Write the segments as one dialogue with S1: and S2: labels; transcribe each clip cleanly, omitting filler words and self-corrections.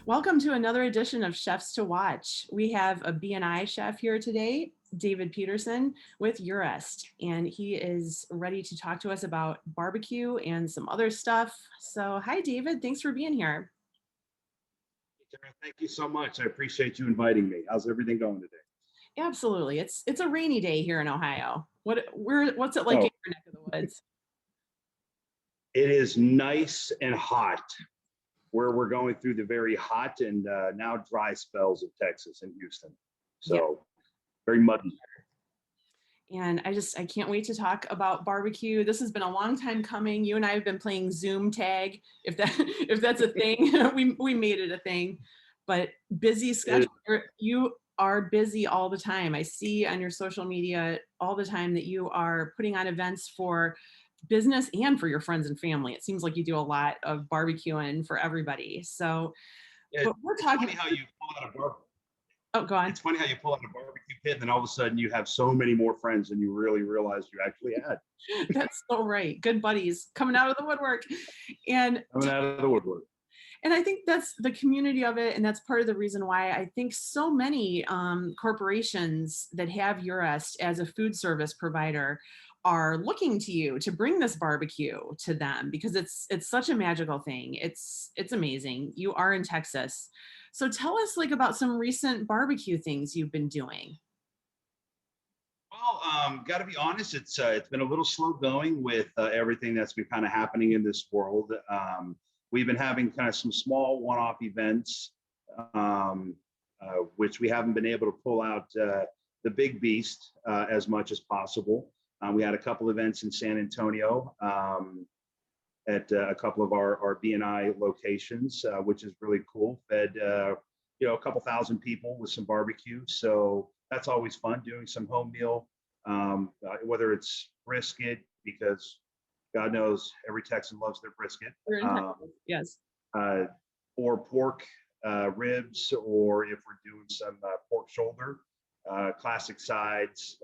S1: Welcome to another edition of Chefs to Watch. We have a B&I chef here today, David Peterson with Eurest, and he is ready to talk to us about barbecue and some other stuff. So hi, David. Thanks for being here.
S2: Tara, thank you so much. I appreciate you inviting me. How's everything going today?
S1: Absolutely. It's a rainy day here in Ohio. What's it like in
S2: Oh,
S1: your neck of the woods?
S2: it is nice and hot where we're going through the very hot and now dry spells of Texas and Houston.
S1: Yeah.
S2: So very muddy.
S1: And I can't wait to talk about barbecue. This has been a long time coming. You and I have been playing Zoom tag, if if that's a thing. we made it a thing. But busy schedule. You are busy all the time. I see on your social media all the time that you are putting on events for business and for your friends and family. It seems like you do a lot of barbecuing for everybody. So,
S2: It,
S1: but we're
S2: it's
S1: talking.
S2: funny how you pull out a bar.
S1: Oh, go on.
S2: It's funny how you pull out a barbecue pit, and then all of a sudden you have so many more friends than you really realized you actually had.
S1: That's so right. Good buddies coming out of the woodwork. And
S2: Coming out of the woodwork.
S1: And I think that's the community of it. And that's part of the reason why I think so many corporations that have Eurest as a food service provider are looking to you to bring this barbecue to them because it's such a magical thing. It's amazing. You are in Texas. So tell us like about some recent barbecue things you've been doing.
S2: Well, got to be honest, it's been a little slow going with everything that's been kind of happening in this world. We've been having kind of some small one-off events, which we haven't been able to pull out the big beast as much as possible. We had a couple events in San Antonio at a couple of our B&I locations, which is really cool. Fed a couple thousand people with some barbecue, so that's always fun doing some home meal, whether it's brisket, because God knows every Texan loves their brisket.
S1: You're in Texas. Yes.
S2: Or pork ribs, or if we're doing some pork shoulder, classic sides.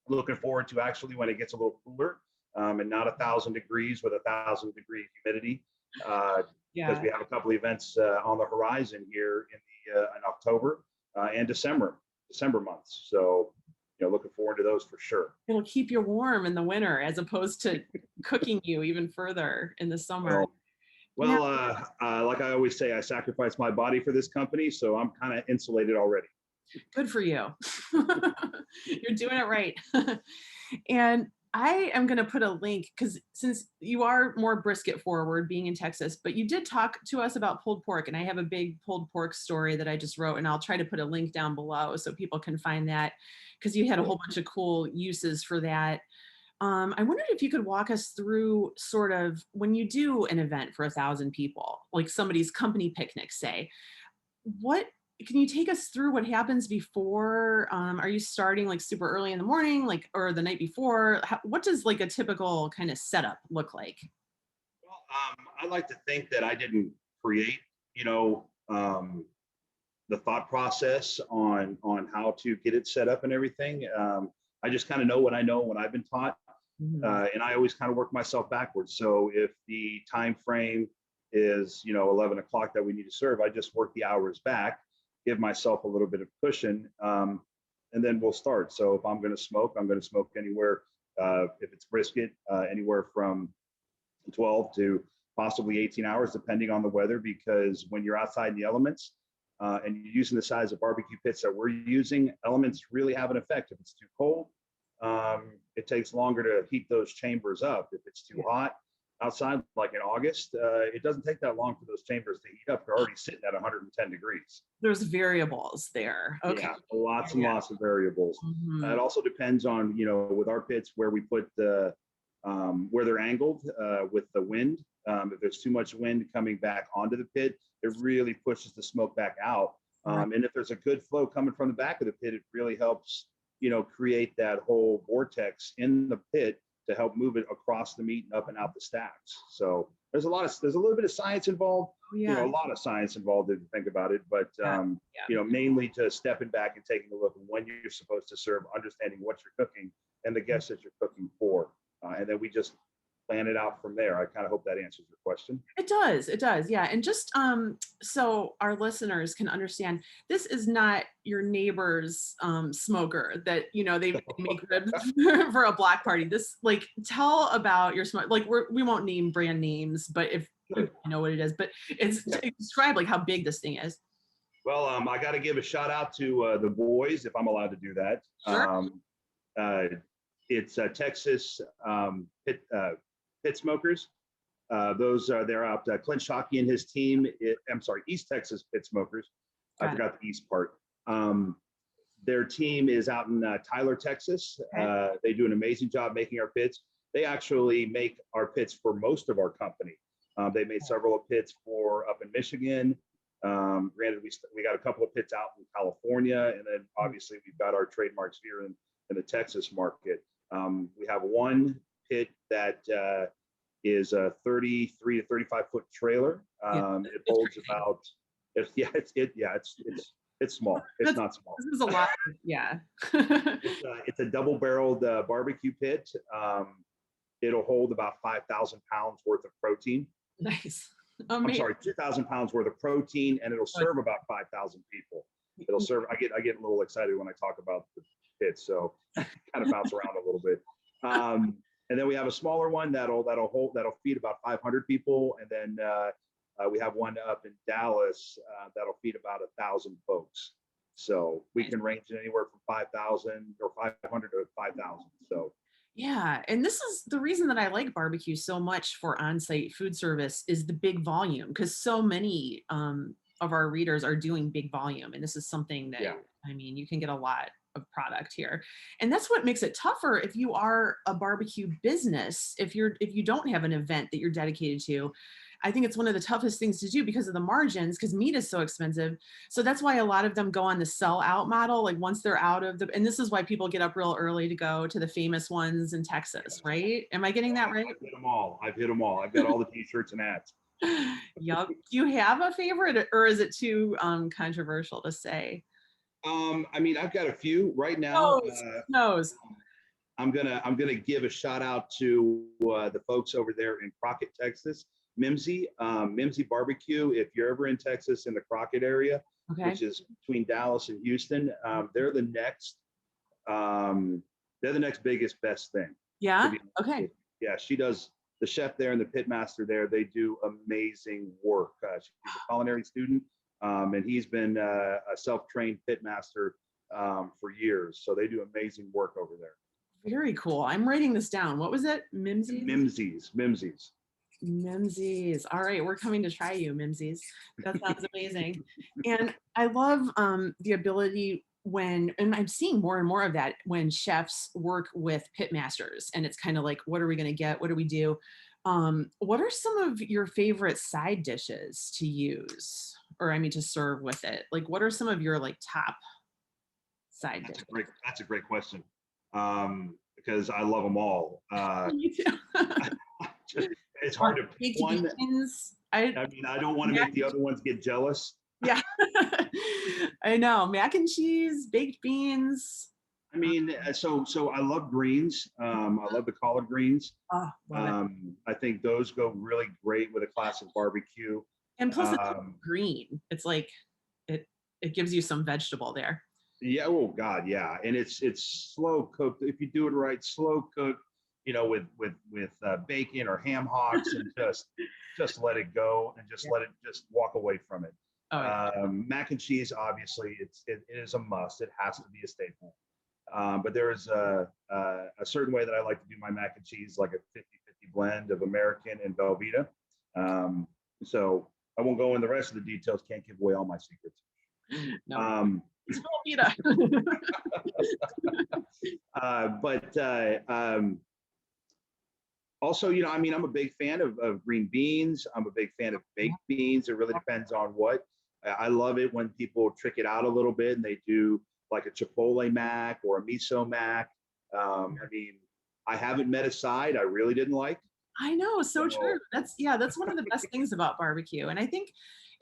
S2: Looking forward to actually when it gets a little cooler and not 1,000 degrees with 1,000-degree humidity, because we have a couple of events on the horizon here in October and December months. So looking forward to those for sure.
S1: It'll keep you warm in the winter as opposed to cooking you even further in the summer.
S2: Well, like I always say, I sacrificed my body for this company, so I'm kind of insulated already.
S1: Good for you. You're doing it right. And I am going to put a link because since you are more brisket forward being in Texas, but you did talk to us about pulled pork, and I have a big pulled pork story that I just wrote, and I'll try to put a link down below so people can find that because you had a whole bunch of cool uses for that. I wondered if you could walk us through sort of when you do an event for 1,000 people, like somebody's company picnic, say, what can you take us through what happens before? Are you starting like super early in the morning, like, or the night before? What does like a typical kind of setup look like?
S2: Well, I like to think that I didn't create, the thought process on how to get it set up and everything. I just kind of know what I know, what I've been taught, and I always kind of work myself backwards. So if the time frame is 11 o'clock that we need to serve, I just work the hours back, give myself a little bit of cushion, and then we'll start. So if I'm going to smoke, I'm going to smoke anywhere, if it's brisket, anywhere from 12 to possibly 18 hours, depending on the weather, because when you're outside in the elements and you're using the size of barbecue pits that we're using, elements really have an effect. If it's too cold, it takes longer to heat those chambers up. If it's too hot outside, like in August, it doesn't take that long for those chambers to heat up. They're already sitting at 110 degrees.
S1: There's variables there. Okay.
S2: Yeah, lots and lots of variables. It also depends on, with our pits, where we put the, where they're angled with the wind. If there's too much wind coming back onto the pit, it really pushes the smoke back out. And if there's a good flow coming from the back of the pit, it really helps, create that whole vortex in the pit to help move it across the meat and up and out the stacks. So there's a little bit of science involved, a lot of science involved if you think about it, but mainly to stepping back and taking a look at when you're supposed to serve, understanding what you're cooking and the guests that you're cooking for. And then we just plan it out from there. I kind of hope that answers your question.
S1: It does, yeah. And just so our listeners can understand, this is not your neighbor's smoker that they make ribs for a block party. This, like, tell about your smoke. Like, we won't name brand names, but if you know what it is, but describe like how big this thing is.
S2: Well, I got to give a shout out to the boys, if I'm allowed to do that.
S1: Sure.
S2: It's Texas pit smokers. They're out. Clint Shockey and his team. East Texas pit smokers. I forgot the east part. Their team is out in Tyler, Texas. Okay. They do an amazing job making our pits. They actually make our pits for most of our company. They made several pits for up in Michigan. Granted, we got a couple of pits out in California, and then obviously we've got our trademarks here in the Texas market. We have one pit that is a 33 to 35 foot trailer. It holds about, it's small. It's not small.
S1: This is a lot. Yeah.
S2: It's a double barreled barbecue pit. It'll hold about 5,000 pounds worth of protein.
S1: Nice.
S2: Amazing. I'm sorry, 2,000 pounds worth of protein, and it'll serve about 5,000 people. It'll serve. I get a little excited when I talk about the pit, so kind of bounce around a little bit. And then we have a smaller one that'll feed about 500 people, and then we have one up in Dallas that'll feed about 1,000 folks. So we can range anywhere from 5,000 or 500 to 5,000. So.
S1: Yeah, and this is the reason that I like barbecue so much for on-site food service is the big volume, because so many of our readers are doing big volume, and this is something that you can get a lot of product here, and that's what makes it tougher if you are a barbecue business. If you don't have an event that you're dedicated to, I think it's one of the toughest things to do because of the margins, because meat is so expensive. So that's why a lot of them go on the sell out model. Like once they're out of and this is why people get up real early to go to the famous ones in Texas, right? Am I getting that right?
S2: I've hit them all. I've got all the t-shirts and hats.
S1: Yep. Do you have a favorite, or is it too controversial to say?
S2: I've got a few right now.
S1: Nose.
S2: I'm gonna give a shout out to the folks over there in Crockett, Texas. Mimsy Barbecue. If you're ever in Texas in the Crockett area, which is between Dallas and Houston, they're the next biggest, best thing.
S1: Yeah. Okay.
S2: Yeah, she does. The chef there and the pit master there, they do amazing work. She's a culinary student, and he's been a self-trained pit master for years. So they do amazing work over there.
S1: Very cool. I'm writing this down. What was it? Mimsies. Mimsies. All right, we're coming to try you, Mimsies. That sounds amazing. And I love the ability and I'm seeing more and more of that when chefs work with pit masters, and it's kind of like, what are we going to get? What do we do? What are some of your favorite side dishes to use, or to serve with it? Like, what are some of your top side dishes?
S2: That's a great question. Because I love them all.
S1: Me too.
S2: It's hard to pick one. I don't want to make the other ones get jealous.
S1: Yeah, I know. Mac and cheese, baked beans.
S2: So I love greens. I love the collard greens. I think those go really great with a classic barbecue.
S1: And plus, it's green. It's like it gives you some vegetable there.
S2: Yeah. Oh God. Yeah. And it's slow cooked. If you do it right, slow cooked. With bacon or ham hocks, and just let it go and let it just walk away from it.
S1: Oh, yeah.
S2: Mac and cheese, obviously, it is a must. It has to be a staple. But there is a certain way that I like to do my mac and cheese, like a 50-50 blend of American and Velveeta. So I won't go in the rest of the details. Can't give away all my secrets.
S1: No. It's Velveeta.
S2: Also, I'm a big fan of green beans. I'm a big fan of baked beans. It really depends on what. I love it when people trick it out a little bit and they do like a chipotle mac or a miso mac. I haven't met a side I really didn't like.
S1: I know, so true. That's one of the best things about barbecue. And I think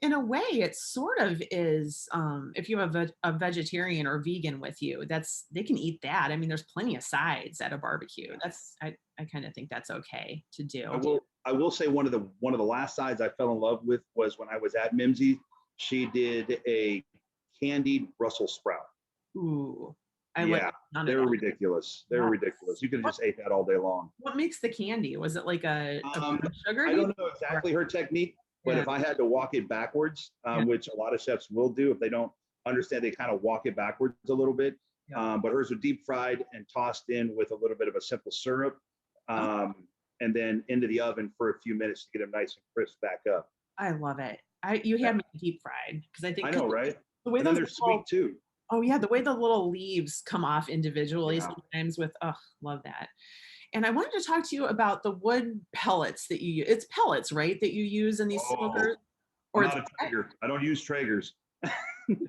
S1: in a way, it sort of is, if you have a vegetarian or vegan with you, that's they can eat that. I mean, there's plenty of sides at a barbecue. That's I kind of think that's okay to
S2: I
S1: do.
S2: will say one of the last sides I fell in love with was when I was at Mimsy. She did a candied Brussels sprout.
S1: Ooh, I like
S2: Yeah,
S1: none of
S2: they're
S1: that.
S2: ridiculous. They're
S1: Yes.
S2: ridiculous. You could have
S1: What
S2: just ate that all day long.
S1: what makes the candy? Was it like a
S2: Um,
S1: brown sugar?
S2: I
S1: Do you
S2: don't know
S1: or
S2: exactly her technique, but
S1: yeah,
S2: if I had to walk it backwards,
S1: yeah,
S2: which a lot of chefs will do if they don't understand, they kind of walk it backwards a little bit.
S1: yeah.
S2: But hers are deep fried and tossed in with a little bit of a simple syrup,
S1: Oh,
S2: um, and then into the oven for a few minutes to get them nice and crisp back up.
S1: I love it. I you
S2: Yeah,
S1: had me deep fried because I
S2: I
S1: think 'cause
S2: know, right?
S1: the way
S2: And then
S1: those
S2: they're sweet
S1: little
S2: too.
S1: oh yeah, the way the little leaves come off individually
S2: Yeah.
S1: sometimes with oh, love that. And I wanted to talk to you about the wood pellets that you use. It's pellets, right, that you use in these
S2: Oh,
S1: smokers?
S2: I'm
S1: Or it's
S2: not a Traeger. I don't use Traegers.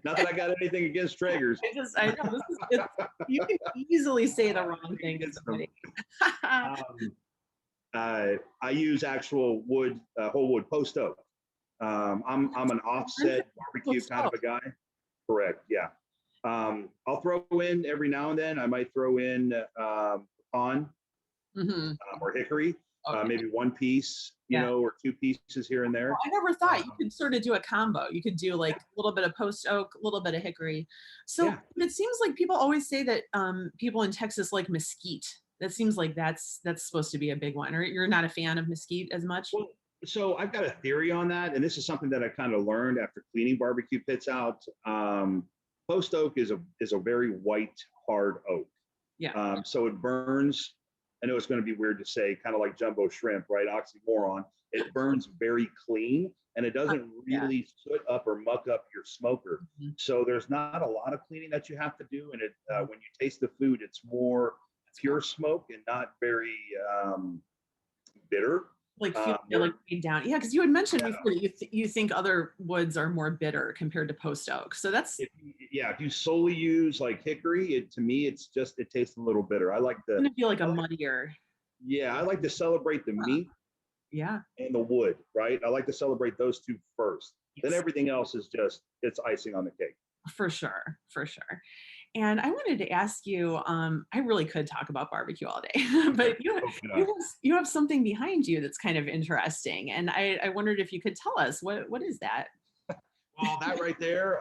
S2: Not that I got anything against Traegers.
S1: I know this is it's you can easily say the wrong
S2: Everything
S1: thing to
S2: against them.
S1: somebody.
S2: Um, I use actual wood, whole wood post oak. I'm an offset barbecue
S1: Post
S2: kind of a guy. Correct. Yeah. I'll throw in every now and then. I might throw in pecan
S1: Mhm.
S2: or hickory,
S1: Okay,
S2: maybe one piece,
S1: yeah.
S2: or two pieces here and
S1: Well,
S2: there.
S1: I never thought you
S2: Um,
S1: could sort of do a combo. You could do like
S2: yeah.
S1: a little bit of post oak, a little bit of hickory. So
S2: Yeah.
S1: it seems like people always say that people in Texas like mesquite. That seems like that's supposed to be a big one. Or you're not a fan of mesquite as much?
S2: Well, so I've got a theory on that, and this is something that I kind of learned after cleaning barbecue pits out. Post oak is a very white, hard oak.
S1: Yeah.
S2: So it burns. I know it's going to be weird to say, kind of like jumbo shrimp, right? Oxymoron. It burns very clean and it doesn't
S1: Yeah.
S2: really soot up or muck up your smoker.
S1: Mhm.
S2: So there's not a lot of cleaning that you have to do. And
S1: Mhm.
S2: when you taste the food, it's more
S1: It's more
S2: pure smoke and not very bitter.
S1: like yeah,
S2: Where
S1: like weighed down. Yeah, because you had mentioned
S2: yeah,
S1: before that you think other woods are more bitter compared to post oak. So that's
S2: if you solely use like hickory, to me it tastes a little bitter.
S1: gonna be like a
S2: I like
S1: muddier.
S2: I like to celebrate the
S1: Huh.
S2: meat
S1: Yeah.
S2: and the wood, right? I like to celebrate those two first. Then
S1: Yes.
S2: everything else is just it's icing on the cake.
S1: For sure, for sure. And I wanted to ask you, I really could talk about barbecue all day, but
S2: Open it up.
S1: you have something behind you that's kind of interesting, and I wondered if you could tell us what is that?
S2: Well, that right there,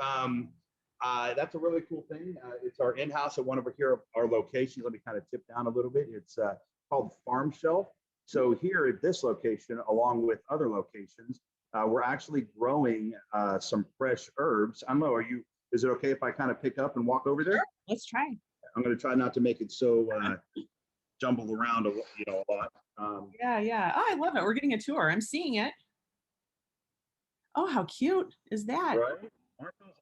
S2: that's a really cool thing. It's our in-house at one of our locations. Let me kind of tip down a little bit. It's called Farm Shelf. So here at this location, along with other locations, we're actually growing some fresh herbs. I don't know. Is it okay if I kind of pick up and walk over
S1: Sure,
S2: there?
S1: let's try.
S2: I'm going to try not to make it so jumbled around, a lot.
S1: Yeah, yeah. Oh, I love it. We're getting a tour. I'm seeing it. Oh, how cute is that?
S2: Right? Aren't those awesome?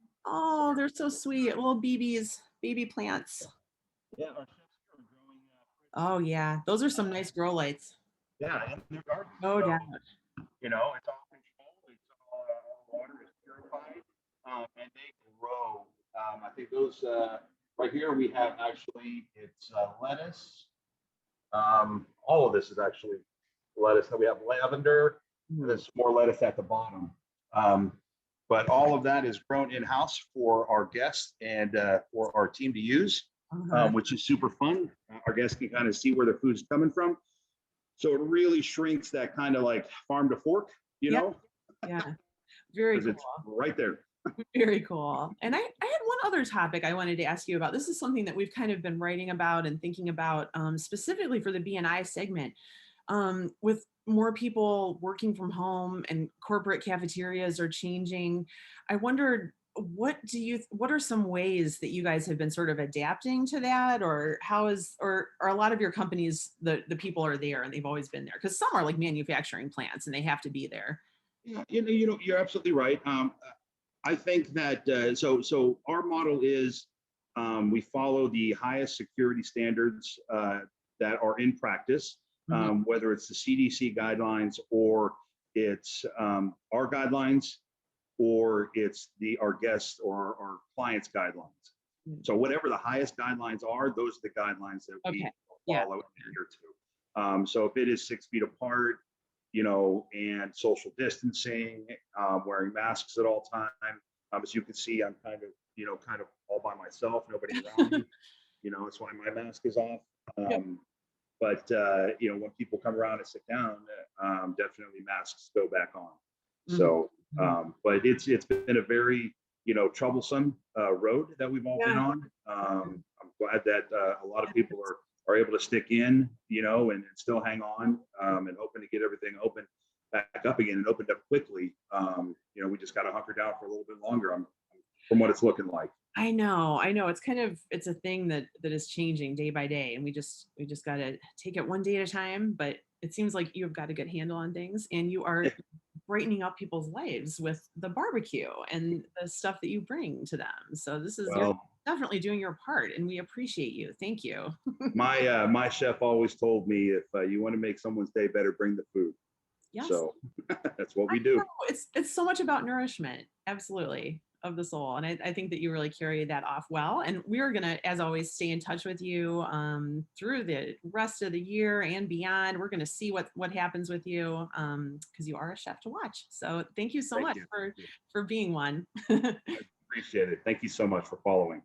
S2: So
S1: Oh, they're so sweet. Little BBs, baby plants.
S2: yeah, our chefs here are growing
S1: Oh yeah, those are some nice grow lights.
S2: yeah, in their garden.
S1: No
S2: So
S1: doubt.
S2: it's all controlled. It's all water is purified, and they grow. I think those right here we have actually it's lettuce. All of this is actually lettuce. Then we have lavender, and
S1: Mm.
S2: there's more lettuce at the bottom. Um, but all of that is grown in house for our guests and for our team to use,
S1: Uh-huh.
S2: which is super fun. Our guests can kind of see where the food's coming from. So it really shrinks that kind of like farm to fork,
S1: Yeah, yeah. Very
S2: because
S1: cool.
S2: it's right there.
S1: Very cool. And I had one other topic I wanted to ask you about. This is something that we've kind of been writing about and thinking about specifically for the B&I segment. With more people working from home and corporate cafeterias are changing, I wondered what are some ways that you guys have been sort of adapting to that, or how is or are a lot of your companies the people are there and they've always been there? Because some are like manufacturing plants and they have to be there.
S2: Yeah, you're absolutely right. I think that so our model is we follow the highest security standards that are in practice,
S1: Mhm.
S2: whether it's the CDC guidelines or it's our guidelines or it's our guests or our clients' guidelines.
S1: Mm.
S2: So whatever the highest guidelines are, those are the guidelines that
S1: Okay.
S2: we
S1: Yeah.
S2: follow and adhere to. So if it is 6 feet apart, and social distancing, wearing masks at all time. As you can see, I'm kind of all by myself, nobody around me. That's why my mask is off.
S1: Yep.
S2: But when people come around and sit down, definitely masks go back on. So, but it's been a very troublesome road that we've all been
S1: Yeah.
S2: on. I'm glad that a lot of people are able to stick in, and still hang on, and hoping to get everything open back up again and opened up quickly. We just got to hunker down for a little bit longer. From what it's looking like.
S1: I know. It's a thing that is changing day by day, and we just got to take it one day at a time. But it seems like you've got a good handle on things, and you are brightening up people's lives with the barbecue and the stuff that you bring to them. So you're
S2: Well,
S1: definitely doing your part, and we appreciate you. Thank you.
S2: my chef always told me, if you want to make someone's day better, bring the food.
S1: Yes.
S2: So that's what
S1: I
S2: we do.
S1: know. It's so much about nourishment, absolutely, of the soul. And I think that you really carry that off well. And we're gonna, as always, stay in touch with you through the rest of the year and beyond. We're gonna see what happens with you because you are a chef to watch. So thank you so
S2: Thank
S1: much
S2: you.
S1: for being one.
S2: I appreciate it. Thank you so much for following.